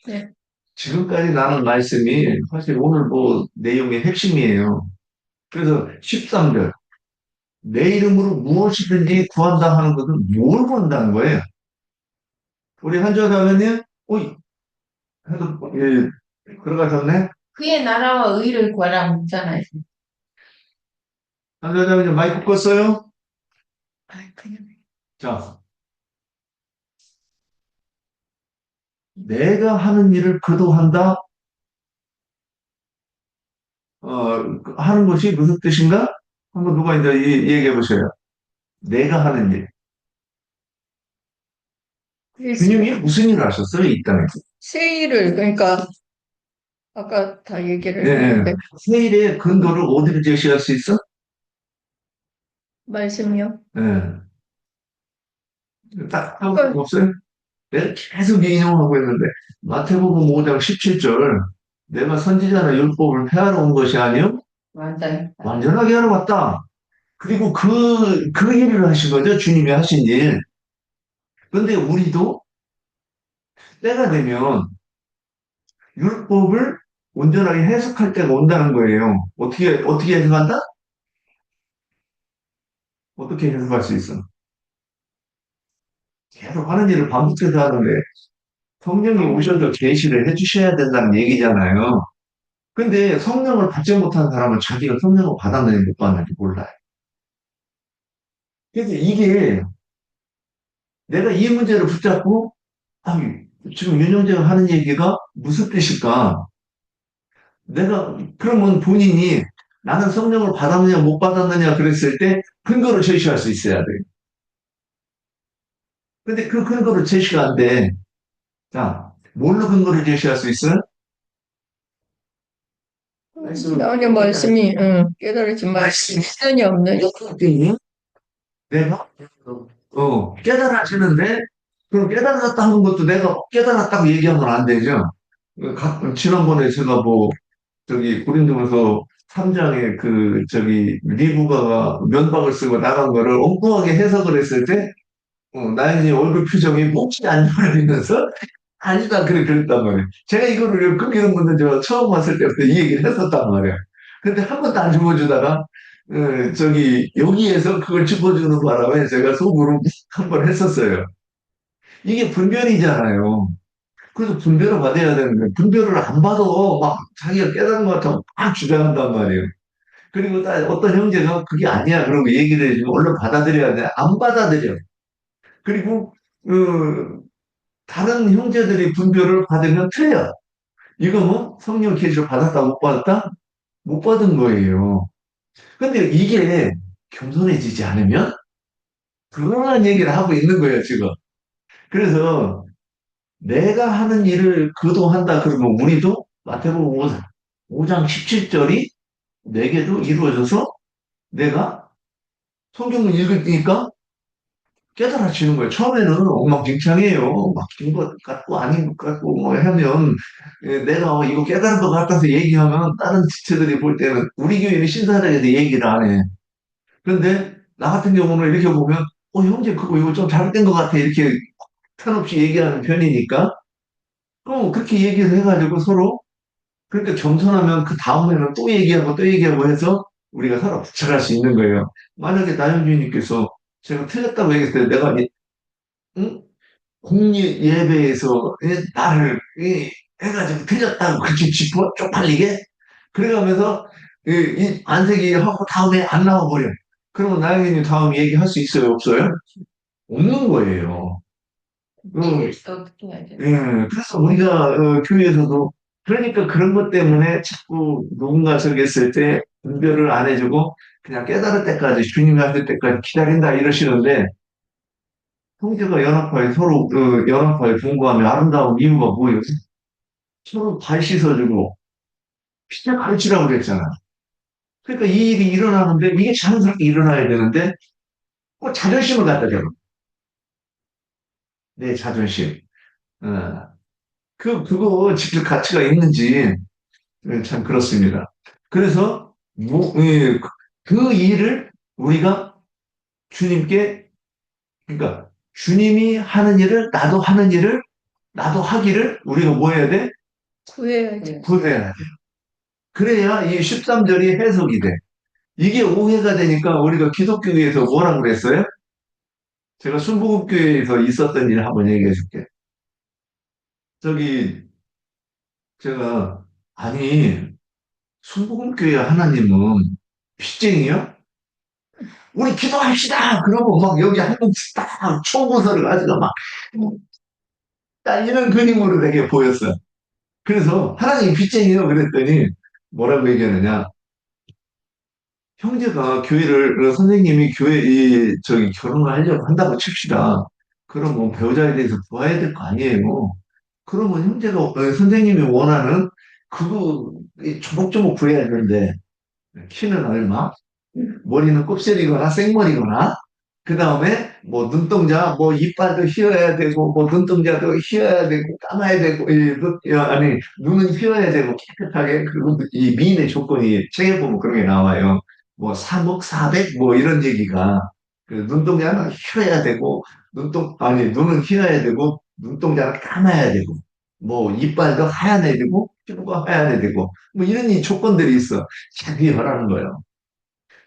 네. 지금까지 나눈 말씀이 사실 오늘 뭐 내용의 핵심이에요. 그래서 13절. 내 이름으로 무엇이든지 구한다 하는 것은 뭘 구한다는 거예요? 우리 한주하다면요 해도, 들어가셨네? 그의 나라와 의를 구하라 묻잖아요. 한주하다면 마이크 껐어요? 아, 그냥. 자, 내가 하는 일을 그도 한다? 하는 것이 무슨 뜻인가? 한번 누가 이제 얘기해 보세요. 내가 하는 일. 주님이 무슨 일을 하셨어요, 이 땅에서? 세일을, 그러니까, 아까 다 예, 얘기를 예. 했는데, 세일의 근거를 어디로 제시할 수 있어? 말씀이요? 예. 딱 하고 아까, 없어요? 내가 계속 인용하고 있는데 마태복음 5장 17절 내가 선지자나 율법을 폐하러 온 것이 아니요 맞아요. 완전하게 하러 왔다. 그리고 그 일을 하신 거죠. 주님이 하신 일. 그런데 우리도 때가 되면 율법을 온전하게 해석할 때가 온다는 거예요. 어떻게 해석한다? 어떻게 해석할 수 있어? 계속 하는 일을 반복해서 하는데 성령이 오셔서 계시를 해주셔야 된다는 얘기잖아요. 근데 성령을 받지 못한 사람은 자기가 성령을 받았는지 못 받았는지 몰라요. 그래서 이게 내가 이 문제를 붙잡고 아, 지금 윤영재가 하는 얘기가 무슨 뜻일까? 내가 그러면 본인이 나는 성령을 받았느냐 못 받았느냐 그랬을 때 근거를 제시할 수 있어야 돼. 근데 그 근거를 제시가 안 돼. 자, 뭘로 근거를 제시할 수 있어? 말씀을 나오는 말씀이, 깨달으신 말씀이 시간이 없는. 내가 깨달아지는데 그럼 깨달았다 하는 것도 내가 깨달았다고 얘기하면 안 되죠. 지난번에 제가 뭐 저기 고린도전서 3장에 리브가가 면박을 쓰고 나간 거를 엉뚱하게 해석을 했을 때 나연이 얼굴 표정이 몹시 안 좋아지면서 아니다 그래 그랬단 말이에요. 제가 이거를 끊기는 분들 저 처음 왔을 때부터 이 얘기를 했었단 말이에요. 근데 한 번도 안 짚어주다가 여기에서 그걸 짚어주는 바람에 제가 속으로 한 번 했었어요. 이게 분별이잖아요. 그래서 분별을 받아야 되는데 분별을 안 받아 막 자기가 깨달은 것 같다고 막 주장한단 말이에요. 그리고 어떤 형제가 그게 아니야 그러고 얘기를 해주면 얼른 받아들여야 돼. 안 받아들여. 그리고 그 다른 형제들이 분별을 받으면 틀려. 이거 뭐 성령 계시를 받았다 못 받았다? 못 받은 거예요. 근데 이게 겸손해지지 않으면 그러한 얘기를 하고 있는 거예요, 지금. 그래서 내가 하는 일을 그도 한다 그러면 우리도 마태복음 5장 17절이 내게도 이루어져서 내가 성경을 읽으니까 깨달아지는 거예요. 처음에는 엉망진창이에요. 막힌 것 같고 아닌 것 같고 뭐 하면 내가 이거 깨달은 것 같아서 얘기하면 다른 지체들이 볼 때는 우리 교회는 신사적에 대해 얘기를 안 해. 그런데 나 같은 경우는 이렇게 보면 형제 그거 이거 좀 잘못된 것 같아 이렇게 터없이 얘기하는 편이니까 그렇게 얘기를 해가지고 서로 그러니까 겸손하면 그 다음에는 또 얘기하고 또 얘기하고 해서 우리가 서로 붙여갈 수 있는 거예요. 만약에 나영주님께서 제가 틀렸다고 얘기했을 때 내가 응? 공리 예배에서 나를 해가지고 틀렸다고 그렇게 짚어 쪽팔리게 그래가면서 이 안색이 하고 다음에 안 나와버려. 그러면 나영이님 다음 얘기할 수 있어요, 없어요? 없는 거예요. 그, 얘기를 또 어떻게 해야 돼? 그래서 우리가 교회에서도 그러니까 그런 것 때문에 자꾸 누군가 저기 했을 때 분별을 안 해주고 그냥 깨달을 때까지 주님이 하실 때까지 기다린다 이러시는데 형제가 연합하여 서로 연합하여 공부하며 아름다운 이유가 뭐예요? 서로 발 씻어주고 피자 가르치라고 그랬잖아. 그러니까 이 일이 일어나는데 이게 자연스럽게 일어나야 되는데 꼭 자존심을 갖다 대고 내 자존심. 어, 그거 지킬 가치가 있는지 참 그렇습니다. 그래서 그 일을 우리가 주님께 그러니까 주님이 하는 일을 나도 하는 일을 나도 하기를 우리가 뭐 해야 돼? 구해야지. 구해야 돼. 그래야 이 13절이 해석이 돼. 이게 오해가 되니까 우리가 기독교에서 뭐라 그랬어요? 제가 순복음교회에서 있었던 일 한번 얘기해 줄게. 저기 제가 아니 순복음교회 하나님은 빚쟁이요? 우리 기도합시다. 그러고 막 여기 한 명씩 딱 초고서를 가지고 막 딱 이런 그림으로 되게 보였어요. 그래서 하나님 빚쟁이요 그랬더니 뭐라고 얘기하느냐? 형제가 교회를 선생님이 교회 이 저기 결혼을 하려고 한다고 칩시다. 그럼 뭐 배우자에 대해서 구해야 될 거 아니에요. 그러면 형제가 선생님이 원하는 그거 조목조목 구해야 되는데 키는 얼마? 머리는 곱슬이거나 생머리거나 그 다음에 뭐 눈동자 뭐 이빨도 휘어야 되고 뭐 눈동자도 휘어야 되고 감아야 되고 아니 눈은 휘어야 되고 깨끗하게 그리고 이 미인의 조건이 책에 보면 그런 게 나와요. 뭐 3억 4백 뭐 이런 얘기가 그 눈동자는 휘어야 되고 눈동 아니 눈은 휘어야 되고 눈동자는 감아야 되고 뭐 이빨도 하얀해야 되고 피부가 하얀해야 되고 뭐 이런 이 조건들이 있어. 자기 하라는 거예요.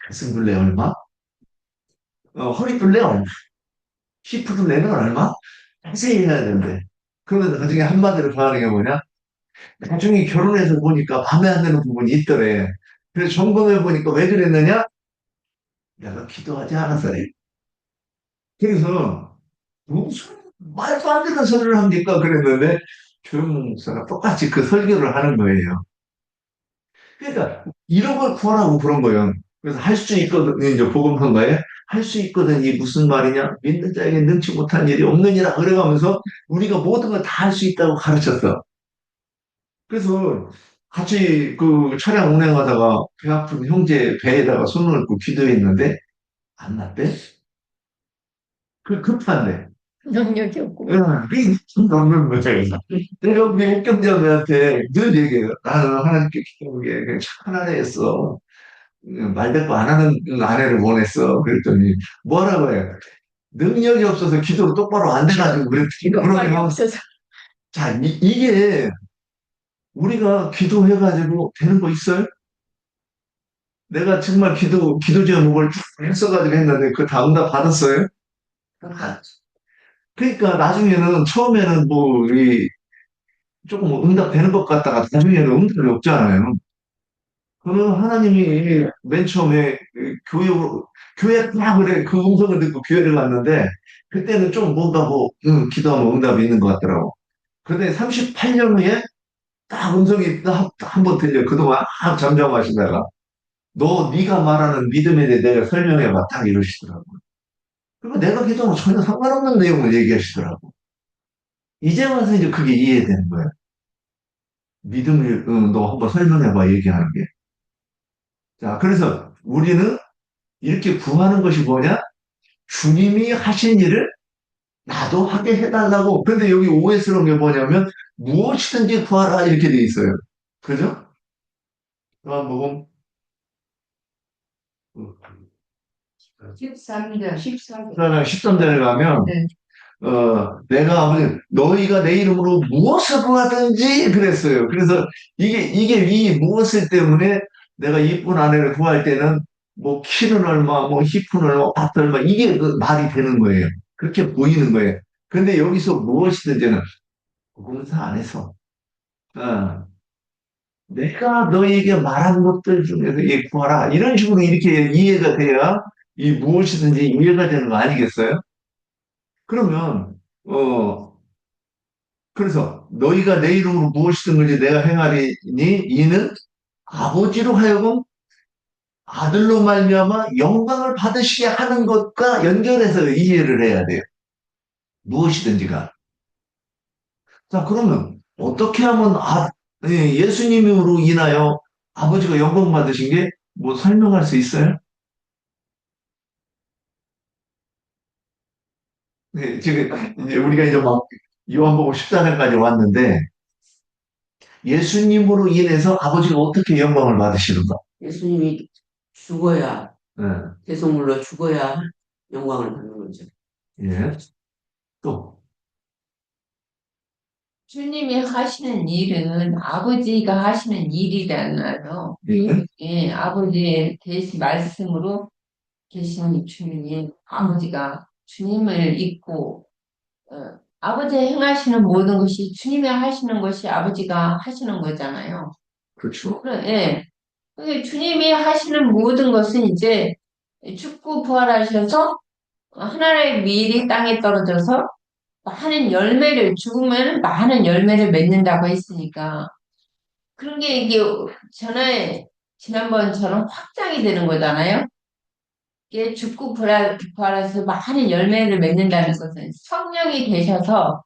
가슴 둘레 얼마? 허리 둘레 얼마? 히프 둘레는 얼마? 자세히 해야 되는데. 그러면 나중에 한마디로 변하는 게 뭐냐? 나중에 결혼해서 보니까 밤에 안 되는 부분이 있더래. 그래서 점검해 보니까 왜 그랬느냐? 내가 기도하지 않아서래. 그래서 무슨 말도 안 되는 소리를 합니까? 그랬는데 교육목사가 똑같이 그 설교를 하는 거예요. 그러니까 이런 걸 구하라고 그런 거예요. 그래서 할 수 있거든, 이제 복음성가에 할 수 있거든, 이 무슨 말이냐? 믿는 자에게 능치 못한 일이 없느니라 그래가면서 우리가 모든 걸 다 할 수 있다고 가르쳤어. 그래서 같이 그 차량 운행하다가 배 아픈 형제 배에다가 손을 얹고 기도했는데 안 낫대? 그 급한데. 능력이 없고. 응, 이게 없는 거예요. 내가 우리 목격자들한테 늘 얘기해요. 나는 하나님께 기도한 게 그냥 착한 아내였어. 말대꾸 안 하는 아내를 원했어. 그랬더니 뭐라고 해? 능력이 없어서 기도를 똑바로 안 돼가지고 그랬더니 말이 그러면 없어서. 자 이게 우리가 기도해가지고 되는 거 있어요? 내가 정말 기도 제목을 쭉 써가지고 했는데 그 다음 다 받았어요? 아, 그러니까 나중에는 처음에는 뭐 우리 조금 응답되는 것 같다가 나중에는 응답이 없잖아요. 그는 하나님이 맨 처음에 교회 딱 그래 그 음성을 듣고 교회를 갔는데 그때는 좀 뭔가 뭐 기도하면 응답이 있는 것 같더라고. 그런데 38년 후에 딱 음성이 딱 한 번 들려. 그동안 막 잠잠하시다가 너 네가 말하는 믿음에 대해 내가 설명해봐 딱 이러시더라고. 그리고 내가 기도하면 전혀 상관없는 내용을 얘기하시더라고. 이제 와서 이제 그게 이해되는 거야. 믿음을 너 한번 설명해봐 얘기하는 게. 자, 그래서 우리는 이렇게 구하는 것이 뭐냐? 주님이 하신 일을 나도 하게 해달라고. 근데 여기 오해스러운 게 뭐냐면 무엇이든지 구하라 이렇게 돼 있어요. 그죠? 요한복음 13절, 13절. 13절에 가면 네. 내가 아버지 너희가 내 이름으로 무엇을 구하든지 그랬어요. 그래서 이게 이 무엇을 때문에 내가 이쁜 아내를 구할 때는 뭐 키는 얼마, 뭐 히프는 얼마, 밭 얼마 이게 그 말이 되는 거예요. 그렇게 보이는 거예요. 근데 여기서 무엇이든지는 복음서 안에서 어, 내가 너에게 말한 것들 중에서 이 구하라 이런 식으로 이렇게 이해가 돼야 이 무엇이든지 이해가 되는 거 아니겠어요? 그러면 그래서 너희가 내 이름으로 무엇이든 간에 내가 행하리니 이는 아버지로 하여금 아들로 말미암아 영광을 받으시게 하는 것과 연결해서 이해를 해야 돼요. 무엇이든지가. 자, 그러면 어떻게 하면 예수님으로 인하여 아버지가 영광 받으신 게 뭐 설명할 수 있어요? 네, 지금 이제 우리가 이제 막 요한복음 14장까지 왔는데 예수님으로 인해서 아버지가 어떻게 영광을 받으시는가? 예수님이 죽어야, 네, 대속물로 죽어야 영광을 받는 거죠. 예. 또 주님이 하시는 일은 아버지가 하시는 일이잖아요. 예? 예, 아버지의 대신 말씀으로 계신 주님이 아버지가 주님을 잊고 아버지 행하시는 모든 것이 주님이 하시는 것이 아버지가 하시는 거잖아요. 그렇죠. 예. 주님이 하시는 모든 것은 이제 죽고 부활하셔서 하나님의 미일이 땅에 떨어져서 많은 열매를 죽으면 많은 열매를 맺는다고 했으니까 그런 게 이게 지난번처럼 확장이 되는 거잖아요. 이게 죽고 부활해서 많은 열매를 맺는다는 것은 성령이 되셔서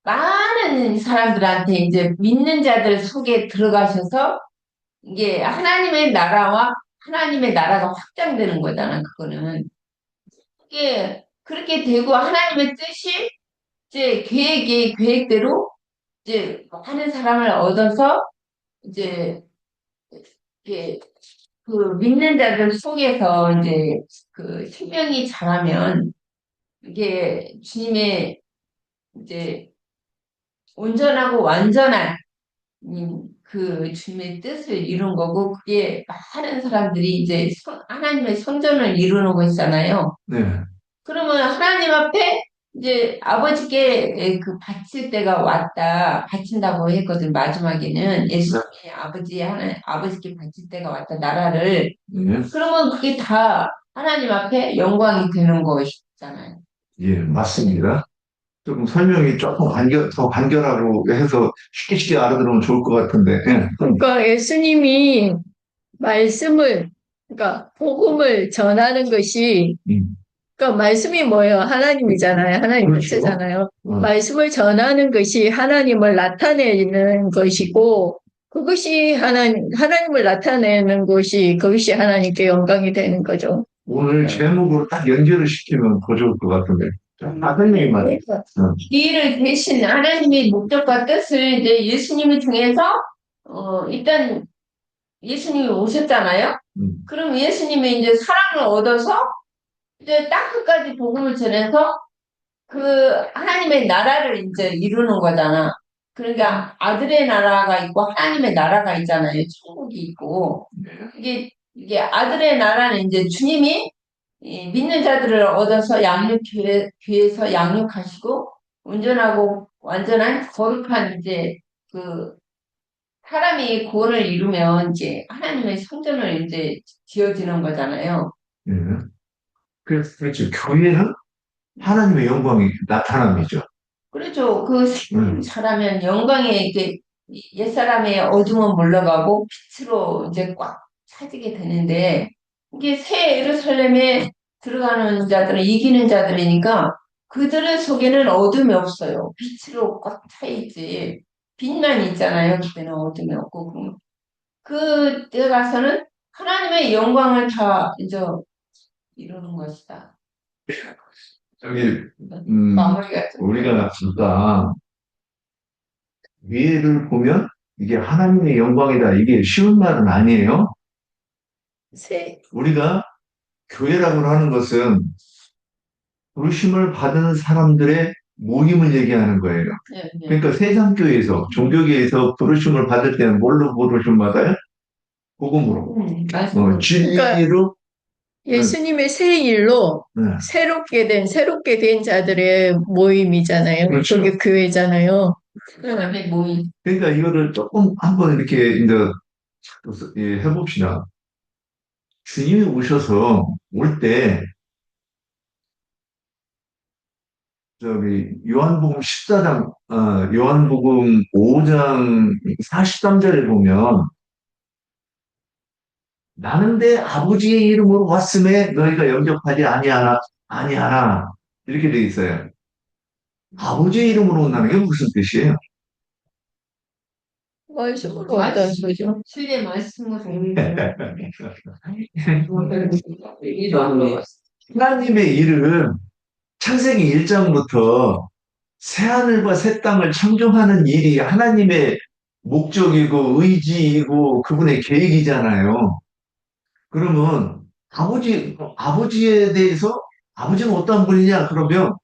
많은 사람들한테 이제 믿는 자들 속에 들어가셔서 이게 하나님의 나라와 하나님의 나라가 확장되는 거잖아, 그거는. 이게 그렇게 되고 하나님의 뜻이 이제 계획대로 이제 많은 사람을 얻어서 이제 이게 그 믿는 자들 속에서 이제 그 생명이 자라면 이게 주님의 이제 온전하고 완전한 그 주님의 뜻을 이룬 거고 그게 많은 사람들이 이제 하나님의 성전을 이루는 것이잖아요. 네. 그러면 하나님 앞에 이제 아버지께 그 바칠 때가 왔다. 바친다고 했거든, 마지막에는. 예수님이 아버지께 바칠 때가 왔다, 나라를. 예. 그러면 그게 다 하나님 앞에 영광이 되는 것이잖아요. 예, 맞습니다. 조금 설명이 조금 더 간결하고 해서 쉽게 알아들으면 좋을 것 같은데. 예. 그러니까 예수님이 말씀을, 그러니까 복음을 전하는 것이, 음. 그러니까 말씀이 뭐예요? 하나님이잖아요. 하나님 그렇죠. 자체잖아요. 어. 말씀을 전하는 것이 하나님을 나타내는 것이고, 그것이 하나님을 나타내는 것이, 그것이 하나님께 영광이 되는 거죠. 오늘 제목으로 딱 연결을 시키면 더 좋을 것 같은데. 선생님이 말이에요. 이 일을 대신 하나님의 목적과 뜻을 이제 예수님을 통해서 일단 예수님이 오셨잖아요. 그럼 예수님이 이제 사랑을 얻어서 이제 땅 끝까지 복음을 전해서 그 하나님의 나라를 이제 이루는 거잖아. 그러니까 아들의 나라가 있고 하나님의 나라가 있잖아요. 천국이 있고. 이게 아들의 나라는 이제 주님이 이 믿는 자들을 얻어서 교회에서 양육하시고 온전하고 완전한 거룩한 이제 그 사람이 구원을 이루면 이제 하나님의 성전을 이제 지어지는 거잖아요. 예. 그렇죠. 교회는 하나님의 영광이 나타남이죠. 그렇죠. 그 잘하면 영광에 이렇게 옛사람의 어둠은 물러가고 빛으로 이제 꽉 차지게 되는데 이게 새 예루살렘에 들어가는 자들은 이기는 자들이니까 그들의 속에는 어둠이 없어요. 빛으로 꽉 차 있지. 빛만 있잖아요. 그때는 어둠이 없고 그때 가서는 하나님의 영광을 다 이제 이루는 것이다. 저기 마무리가 좀 우리가 진짜 위에를 보면 이게 하나님의 영광이다. 이게 쉬운 말은 아니에요. 우리가 교회라고 하는 것은 부르심을 받은 사람들의 모임을 얘기하는 거예요. 네, 네. 그러니까 세상교회에서, 종교계에서 부르심을 받을 때는 뭘로 부르심 받아요? 복음으로. 맞아요. 진리로. 예수님의 새 일로 네. 새롭게 된 자들의 모임이잖아요. 그렇죠. 그게 교회잖아요. 하나님의 모임. 그러니까 이거를 조금 한번 이렇게 이제 해봅시다. 주님이 오셔서 올 때, 요한복음 14장, 요한복음 5장 43절에 보면, 나는 내 아버지의 이름으로 왔음에 너희가 영접하지 아니하나. 이렇게 돼 있어요. 아버지의 이름으로 온다는 게 무슨 뜻이에요? 말씀으로 왔다는 거죠. 주의 말씀으로 하나님의 일은 창세기 1장부터 새하늘과 새 땅을 창조하는 일이 하나님의 목적이고 의지이고 그분의 계획이잖아요. 그러면 아버지에 대해서 아버지는 어떤 분이냐? 그러면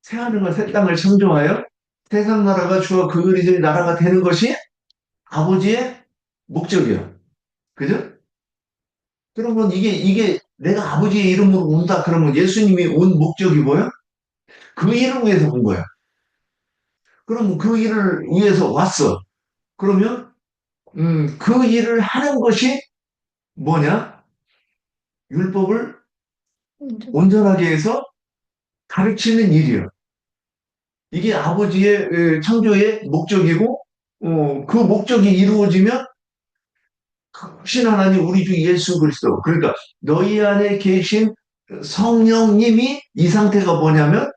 새하늘과 새 땅을 창조하여 세상 나라가 주어 그 그리스도의 나라가 되는 것이 아버지의 목적이야. 그죠? 그러면 이게 내가 아버지의 이름으로 온다 그러면 예수님이 온 목적이 뭐야? 그 일을 위해서 온 거야. 그럼 그 일을 위해서 왔어. 그러면 그 일을 하는 것이 뭐냐? 율법을 온전하게 해서 가르치는 일이야. 이게 아버지의 창조의 목적이고 그 목적이 이루어지면 크신 하나님 우리 주 예수 그리스도 그러니까 너희 안에 계신 성령님이 이 상태가 뭐냐면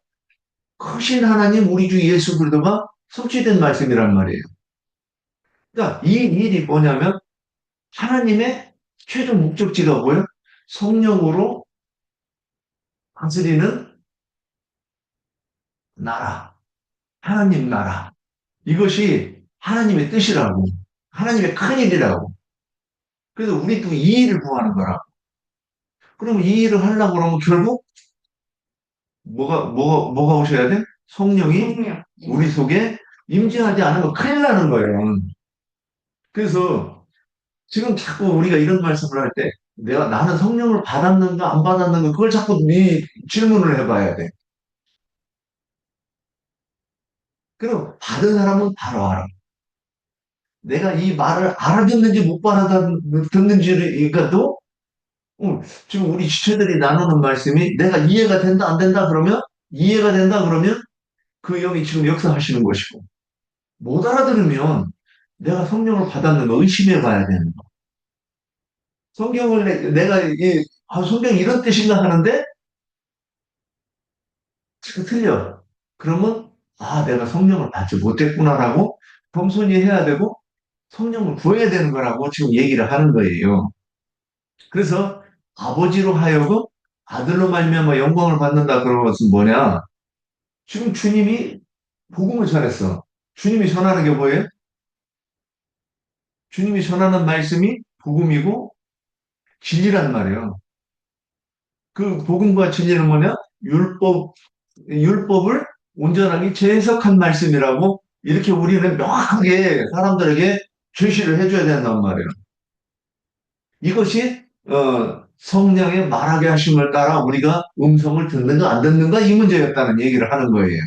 크신 하나님 우리 주 예수 그리스도가 성취된 말씀이란 말이에요. 그러니까 이 일이 뭐냐면 하나님의 최종 목적지가 뭐예요? 성령으로 다스리는 나라, 하나님 나라. 이것이 하나님의 뜻이라고, 하나님의 큰 일이라고. 그래서 우리도 이 일을 구하는 거라. 그럼 이 일을 하려고 그러면 결국 뭐가 오셔야 돼? 성령이 우리 속에 임재하지 않으면 큰일 나는 거예요. 그래서 지금 자꾸 우리가 이런 말씀을 할 때, 나는 성령을 받았는가, 안 받았는가, 그걸 자꾸 네 질문을 해봐야 돼. 그럼 받은 사람은 바로 알아. 내가 이 말을 알아듣는지 못 알아듣는지가도 지금 우리 지체들이 나누는 말씀이 내가 이해가 된다, 안 된다 그러면 이해가 된다 그러면 그 영이 지금 역사하시는 것이고 못 알아들으면 내가 성령을 받았는가 의심해 봐야 되는 거. 성경을 내가 성경이 이런 뜻인가 하는데 틀려. 그러면 내가 성령을 받지 못했구나라고 겸손히 해야 되고 성령을 구해야 되는 거라고 지금 얘기를 하는 거예요. 그래서 아버지로 하여금 아들로 말미암아 영광을 받는다 그런 것은 뭐냐? 지금 주님이 복음을 전했어. 주님이 전하는 게 뭐예요? 주님이 전하는 말씀이 복음이고 진리란 말이에요. 그 복음과 진리는 뭐냐? 율법을 온전하게 재해석한 말씀이라고 이렇게 우리는 명확하게 사람들에게 제시를 해줘야 된단 말이에요. 이것이 성령의 말하게 하심을 따라 우리가 음성을 듣는가 안 듣는가 이 문제였다는 얘기를 하는 거예요.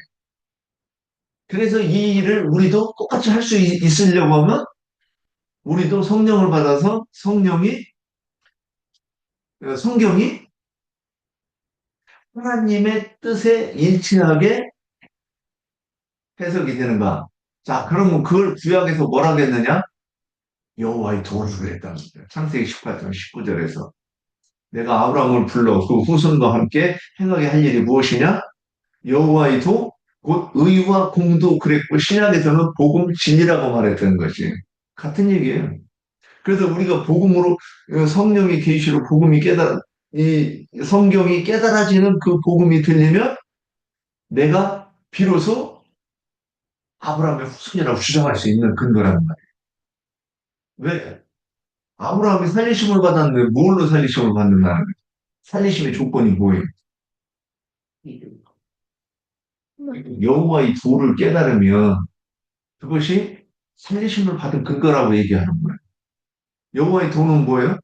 그래서 이 일을 우리도 똑같이 할 수 있으려고 하면 우리도 성령을 받아서 성경이 하나님의 뜻에 일치하게 해석이 되는가. 자, 그러면 그걸 구약에서 뭐라 하겠느냐? 여호와의 도를 그랬다는 거예요. 창세기 18장 19절에서. 내가 아브라함을 불러 그 후손과 함께 행하게 할 일이 무엇이냐? 여호와의 도, 곧 의와 공도 그랬고 신약에서는 복음 진리라고 말했던 것이 같은 얘기예요. 그래서 우리가 복음으로 성령의 계시로 이 성경이 깨달아지는 그 복음이 들리면 내가 비로소 아브라함의 후손이라고 주장할 수 있는 근거라는 말이에요. 왜? 아브라함이 살리심을 받았는데 뭘로 살리심을 받는다는 거예요? 살리심의 조건이 뭐예요? 여호와의 도를 깨달으면 그것이 살리심을 받은 근거라고 얘기하는 거예요. 여호와의 도는 뭐예요?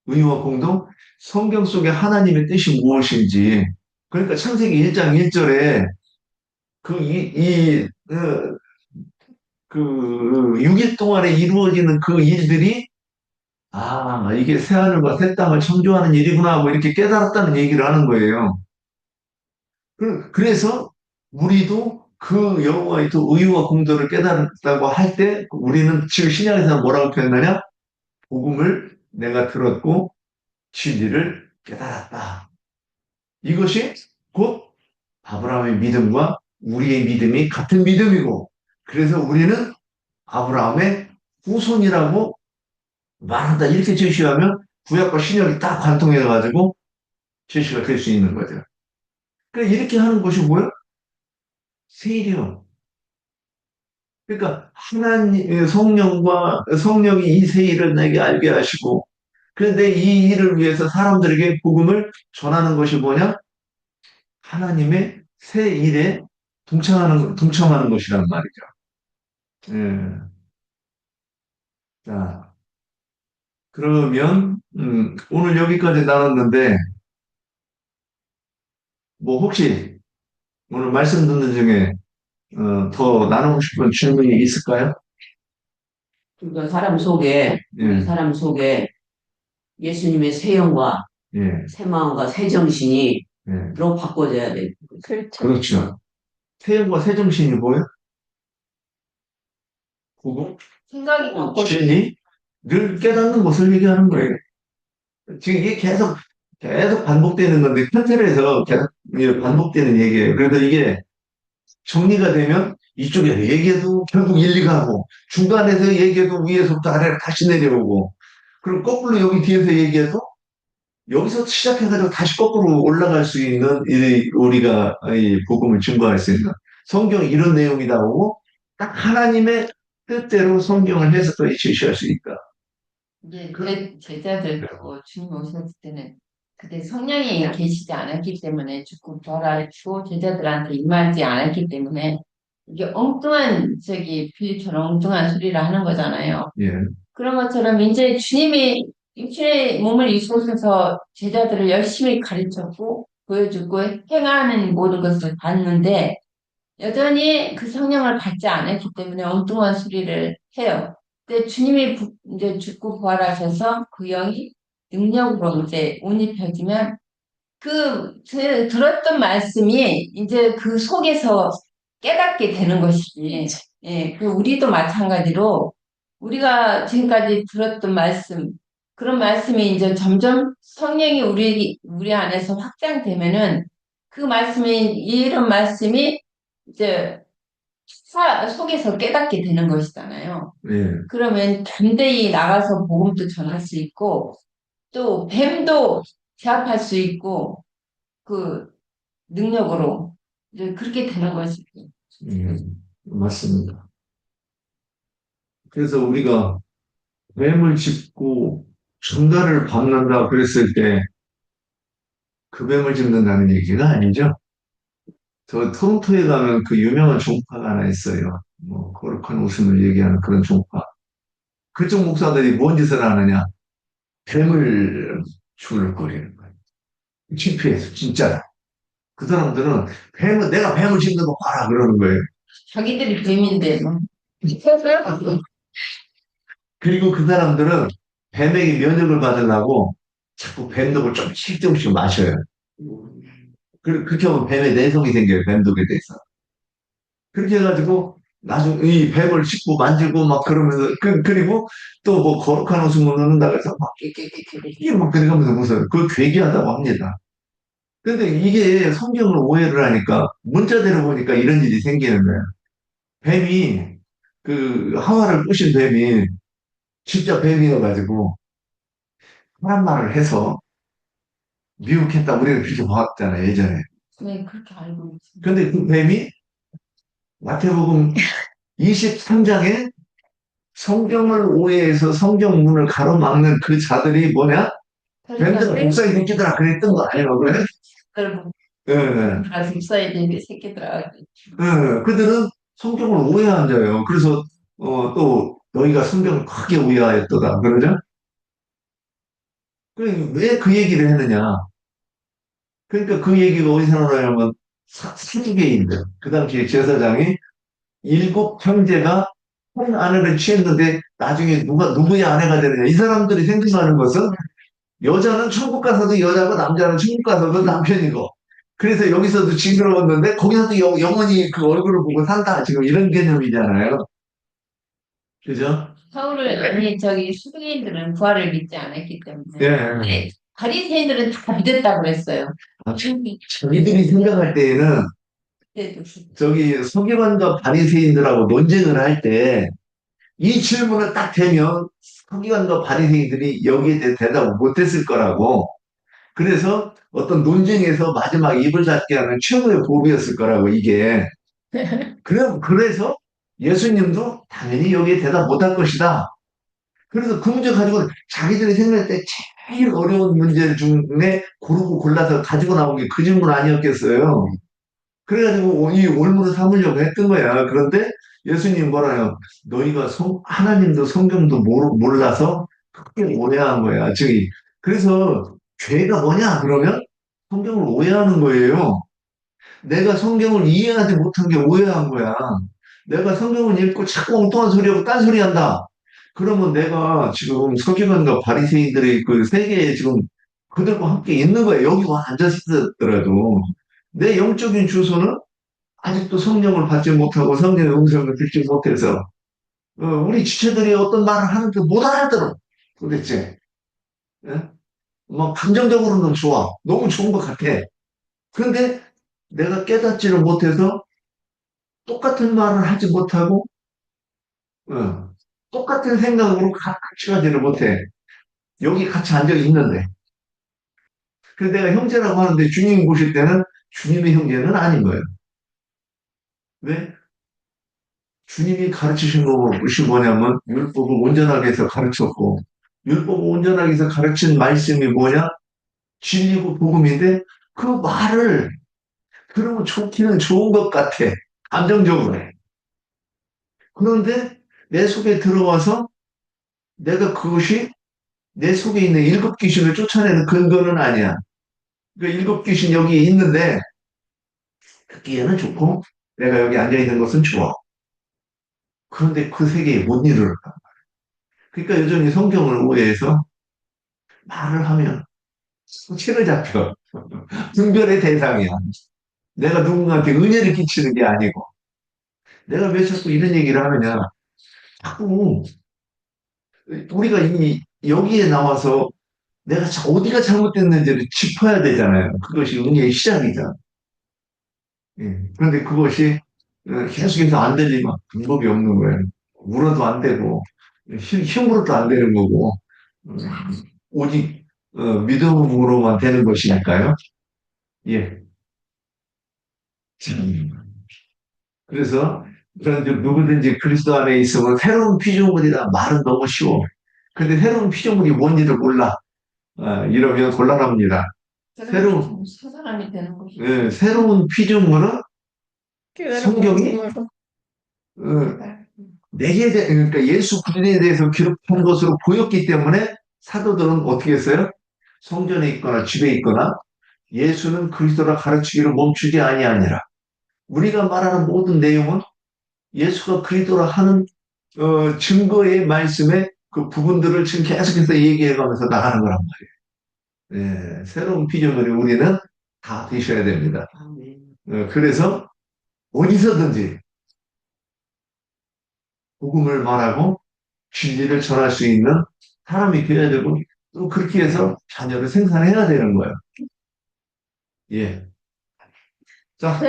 의와 공동? 성경 속에 하나님의 뜻이 무엇인지. 그러니까 창세기 1장 1절에 그 6일 동안에 이루어지는 그 일들이 이게 새하늘과 새 땅을 창조하는 일이구나 하고 이렇게 깨달았다는 얘기를 하는 거예요. 그래서 우리도 그 여호와의 또 의와 공도를 깨달았다고 할 때 우리는 지금 신약에서 뭐라고 표현하냐? 복음을 내가 들었고 진리를 깨달았다. 이것이 곧 아브라함의 믿음과 우리의 믿음이 같은 믿음이고 그래서 우리는 아브라함의 후손이라고 말한다. 이렇게 제시하면 구약과 신약이 딱 관통해가지고 제시가 될 수 있는 거죠. 그러니까 이렇게 하는 것이 뭐예요? 세일이요. 그러니까 하나님 성령이 이 세일을 내게 알게 하시고 그런데 이 일을 위해서 사람들에게 복음을 전하는 것이 뭐냐? 하나님의 새 일에 동참하는 것이란 말이죠. 예. 자, 그러면, 오늘 여기까지 나눴는데, 뭐, 혹시 오늘 말씀 듣는 중에, 더 나누고 싶은 질문이 있을까요? 그러니까 사람 속에, 우리 예, 사람 속에 예수님의 새 영과 예, 새 마음과 새 정신이 예. 로 바꿔져야 돼. 그렇죠. 그렇죠. 태영과 새정신이 뭐예요? 그거? 생각이 바꿔. 진리? 늘 깨닫는 것을 얘기하는 거예요. 지금 이게 계속 반복되는 건데, 편집에서 계속 반복되는 얘기예요. 그래서 이게 정리가 되면 이쪽에서 얘기해도 결국 일리가 하고, 중간에서 얘기해도 위에서부터 아래로 다시 내려오고, 그리고 거꾸로 여기 뒤에서 얘기해도 여기서 시작해가지고 다시 거꾸로 올라갈 수 있는 우리가 이 복음을 증거할 수 있는 성경에 이런 내용이 나오고 딱 하나님의 뜻대로 성경을 해석해 주실 수 있다. 이제 그 제자들하고 주님 오셨을 때는 그때 성령이 계시지 않았기 때문에 죽고 부활하시고 제자들한테 임하지 않았기 때문에 이게 엉뚱한 빌리처럼 엉뚱한 소리를 하는 거잖아요. 예, 그런 것처럼 이제 주님이 육신의 몸을 입으셔서 제자들을 열심히 가르쳤고 보여주고 행하는 모든 것을 봤는데 여전히 그 성령을 받지 않았기 때문에 엉뚱한 소리를 해요. 근데 주님이 이제 죽고 부활하셔서 그 영이 능력으로 이제 옷 입혀지면 들었던 말씀이 이제 그 속에서 깨닫게 되는 것이지. 예, 그 우리도 마찬가지로 우리가 지금까지 들었던 말씀, 그런 말씀이 이제 점점 성령이 우리 안에서 확장되면은 그 말씀이, 이런 말씀이 이제 속에서 깨닫게 되는 것이잖아요. 예, 그러면 담대히 나가서 복음도 전할 수 있고, 또 뱀도 제압할 수 있고, 그 능력으로 이제 그렇게 되는 것이죠. 맞습니다. 그래서 우리가 뱀을 짚고 전갈을 밟는다 그랬을 때 그 뱀을 짚는다는 얘기가 아니죠. 저 토론토에 가면 그 유명한 종파가 하나 있어요. 뭐 거룩한 웃음을 얘기하는 그런 종파. 그쪽 목사들이 뭔 짓을 하느냐? 뱀을 줄거리는 거예요. 창피해서 진짜. 그 사람들은 내가 뱀을 짚는 거 봐라 그러는 거예요. 자기들이 뱀인데, 뭐. 그리고 그 사람들은 뱀에게 면역을 받으려고 자꾸 뱀독을 조금씩 마셔요. 그렇게 하면 뱀의 내성이 생겨요. 뱀독에 대해서. 그렇게 해가지고 나중에 이 뱀을 짚고 만지고 막 그러면서 그리고 또 뭐 거룩한 웃음을 넣는다고 해서 막 끼끼끼끼끼 막 그래가면서 웃어요. 그거 괴기하다고 합니다. 근데 이게 성경을 오해를 하니까 문자대로 보니까 이런 일이 생기는 거예요. 뱀이 그 하와를 꼬신 뱀이 진짜 뱀이어가지고 사람 말을 해서 미혹했다 우리가 그렇게 봐왔잖아요 예전에. 네, 그렇게 알고 있습니다. 근데 그 뱀이 마태복음 23장에 성경을 오해해서 성경문을 가로막는 그 자들이 뭐냐? 뱀들 목사의 새끼들아 그랬던 거 아니에요 그래? 예, 목사의 새끼들아. 그들은 성경을 오해한 자예요. 그래서 또 너희가 성경을 크게 오해하였도다 그러죠? 왜 그 얘기를 했느냐? 그러니까 그 얘기가 어디서 나오냐면 사두개인들 그 당시에 제사장이 일곱 형제가 한 아내를 취했는데 나중에 누구의 아내가 되느냐 이 사람들이 생각하는 것은 여자는 천국 가서도 여자고 남자는 천국 가서도 남편이고 그래서 여기서도 징그러웠는데 거기서도 영원히 그 얼굴을 보고 산다 지금 이런 개념이잖아요. 그죠? 아니, 수도인들은 부활을 믿지 않았기 때문에. 예. 바리새인들은 다 믿었다고 그랬어요. 자기들이 생각할 때에는 그때도. 저기 서기관과 바리새인들하고 논쟁을 할 때 이 질문을 딱 대면 서기관과 바리새인들이 여기에 대해 대답을 못했을 거라고. 그래서 어떤 논쟁에서 마지막 입을 닫게 하는 최고의 보루였을 거라고 이게. 그래서 예수님도 당연히 여기에 대답 못할 것이다. 그래서 그 문제 가지고 자기들이 생각할 때 제일 어려운 문제 중에 고르고 골라서 가지고 나온 게 그 질문 아니었겠어요. 그래가지고 이 올무를 삼으려고 했던 거야. 그런데 예수님 뭐라요? 너희가 하나님도 성경도 몰라서 크게 오해한 거야. 저기. 그래서 죄가 뭐냐? 그러면 성경을 오해하는 거예요. 내가 성경을 이해하지 못한 게 오해한 거야. 내가 성경을 읽고 자꾸 엉뚱한 소리하고 딴소리 한다. 그러면 내가 지금 서기관과 바리새인들의 그 세계에 지금 그들과 함께 있는 거예요. 여기 와 앉아 있었더라도. 내 영적인 주소는 아직도 성령을 받지 못하고 성령의 음성을 듣지 못해서 우리 지체들이 어떤 말을 하는데 못 알아들어. 도대체. 예? 뭐 감정적으로는 좋아. 너무 좋은 것 같아. 그런데 내가 깨닫지를 못해서 똑같은 말을 하지 못하고 똑같은 생각으로 같이 가지를 못해. 여기 같이 앉아 있는데. 그래서 내가 형제라고 하는데 주님 보실 때는 주님의 형제는 아닌 거예요. 왜? 주님이 가르치신 것이 뭐냐면 율법을 온전하게 해서 가르쳤고 율법을 온전하게 해서 가르친 말씀이 뭐냐? 진리고 복음인데 그 말을 들으면 좋기는 좋은 것 같아. 감정적으로. 그런데 내 속에 들어와서 내가 그것이 내 속에 있는 일곱 귀신을 쫓아내는 근거는 아니야. 그 일곱 귀신 여기 있는데 듣기에는 좋고 내가 여기 앉아 있는 것은 좋아. 그런데 그 세계에 못 이르는 거야. 그러니까 여전히 성경을 오해해서 말을 하면 치를 잡혀. 분별의 대상이야. 내가 누군가한테 은혜를 끼치는 게 아니고. 내가 왜 자꾸 이런 얘기를 하느냐. 자꾸 우리가 여기에 나와서 내가 어디가 잘못됐는지를 짚어야 되잖아요. 그것이 은혜의 시작이잖아. 예. 그런데 그것이 계속해서 안 들리면 방법이 없는 거예요. 울어도 안 되고, 힘으로도 안 되는 거고, 음, 오직 믿음으로만 되는 것이니까요. 예. 그래서 누구든지 그리스도 안에 있으면 새로운 피조물이라 말은 너무 쉬워. 근데 새로운 피조물이 뭔지를 몰라. 이러면 곤란합니다. 새로운 새 사람이 되는 것이. 새로운 피조물은 성경이 그러니까 예수 그리스도에 대해서 기록한 것으로 보였기 때문에 사도들은 어떻게 했어요? 성전에 있거나 집에 있거나 예수는 그리스도라 가르치기를 멈추지 아니하니라. 우리가 말하는 모든 내용은 예수가 그리스도라 하는 증거의 말씀에 그 부분들을 지금 계속해서 얘기해가면서 나가는 거란 말이에요. 새로운 피조물이 우리는 다 되셔야 됩니다. 그래서 어디서든지 복음을 말하고 진리를 전할 수 있는 사람이 되어야 되고 또 그렇게 해서 자녀를 생산해야 되는 거예요. 예. 자,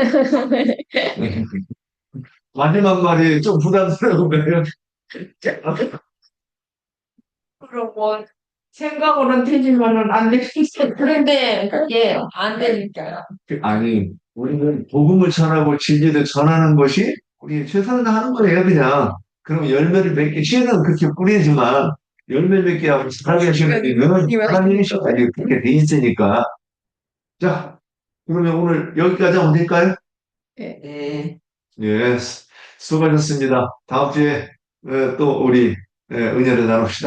마지막 말이 좀 부담스러운가요? 그러고 생각으로는 되지만은 안 되겠어. 그런데 그게 안 되니까요. 아니, 우리는 복음을 전하고 진리를 전하는 것이 우리 최선을 다하는 거예요, 그냥. 그럼 열매를 맺기, 씨는 그렇게 뿌리지만 열매 맺게 하고 잘하게 하시는 분은 하나님이 시까지 그렇게 돼 있으니까. 자, 그러면 오늘 여기까지 하면 될까요? 네. 예, 수고하셨습니다. 다음 주에 또 우리 은혜를 나눕시다.